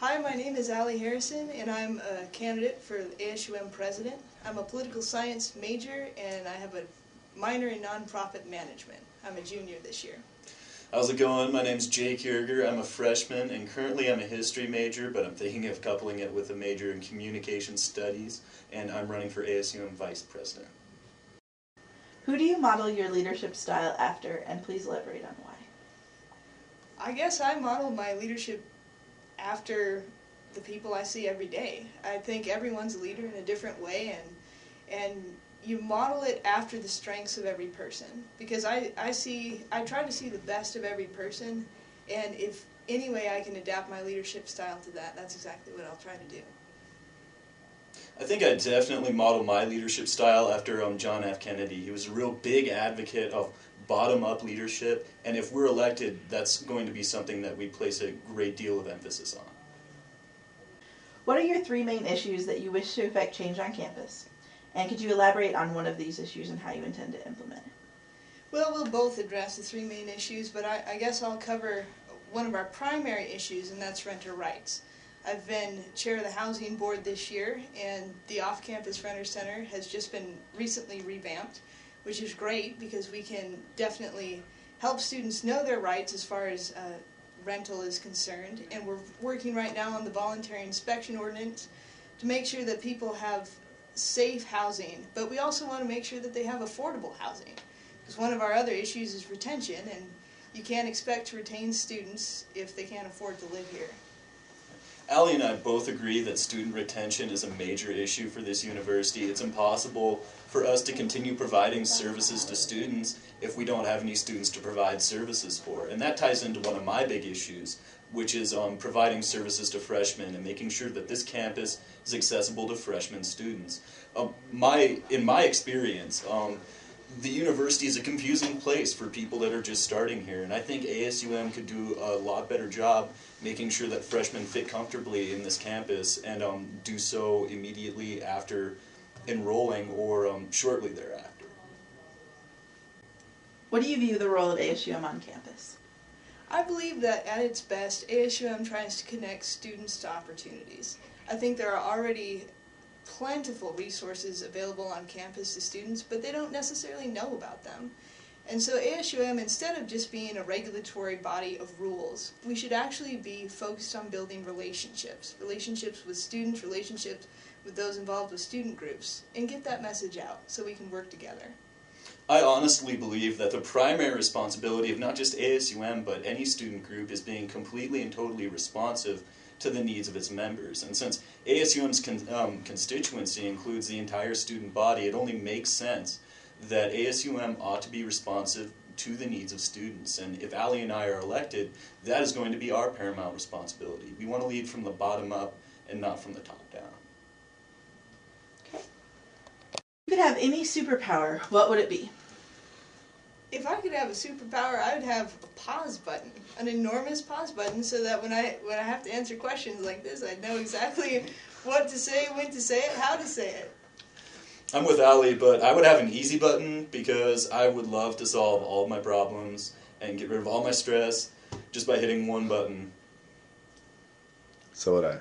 Hi, my name is Allie Harrison, and I'm a candidate for ASUM president. I'm a political science major, and I have a minor in nonprofit management. I'm a junior this year. How's it going? My name's Jake Yeger. I'm a freshman, and currently I'm a history major, but I'm thinking of coupling it with a major in communication studies, and I'm running for ASUM vice president. Who do you model your leadership style after, and please elaborate on why? I guess I model my leadership after the people I see every day. I think everyone's a leader in a different way, and you model it after the strengths of every person, because I try to see the best of every person, and if any way I can adapt my leadership style to that, that's exactly what I'll try to do. I think I definitely model my leadership style after John F. Kennedy. He was a real big advocate of bottom-up leadership, and if we're elected, that's going to be something that we place a great deal of emphasis on. What are your 3 main issues that you wish to effect change on campus? And could you elaborate on one of these issues and how you intend to implement it? Well, we'll both address the 3 main issues, but I guess I'll cover one of our primary issues, and that's renter rights. I've been chair of the housing board this year, and the off-campus renter center has just been recently revamped, which is great because we can definitely help students know their rights as far as rental is concerned. And we're working right now on the voluntary inspection ordinance to make sure that people have safe housing, but we also want to make sure that they have affordable housing, because one of our other issues is retention, and you can't expect to retain students if they can't afford to live here. Allie and I both agree that student retention is a major issue for this university. It's impossible for us to continue providing services to students if we don't have any students to provide services for. And that ties into one of my big issues, which is providing services to freshmen and making sure that this campus is accessible to freshman students. In my experience, the university is a confusing place for people that are just starting here, and I think ASUM could do a lot better job making sure that freshmen fit comfortably in this campus and do so immediately after enrolling or shortly thereafter. What do you view the role of ASUM on campus? I believe that at its best, ASUM tries to connect students to opportunities. I think there are already plentiful resources available on campus to students, but they don't necessarily know about them. And so ASUM, instead of just being a regulatory body of rules, we should actually be focused on building relationships with students, relationships with those involved with student groups, and get that message out so we can work together. I honestly believe that the primary responsibility of not just ASUM, but any student group, is being completely and totally responsive to the needs of its members. And since ASUM's constituency includes the entire student body, it only makes sense that ASUM ought to be responsive to the needs of students. And if Allie and I are elected, that is going to be our paramount responsibility. We want to lead from the bottom up and not from the top down. Okay. If you could have any superpower, what would it be? If I could have a superpower, I would have a pause button, an enormous pause button, so that when I have to answer questions like this, I'd know exactly what to say, when to say it, how to say it. I'm with Allie, but I would have an easy button because I would love to solve all of my problems and get rid of all my stress just by hitting one button. So would I.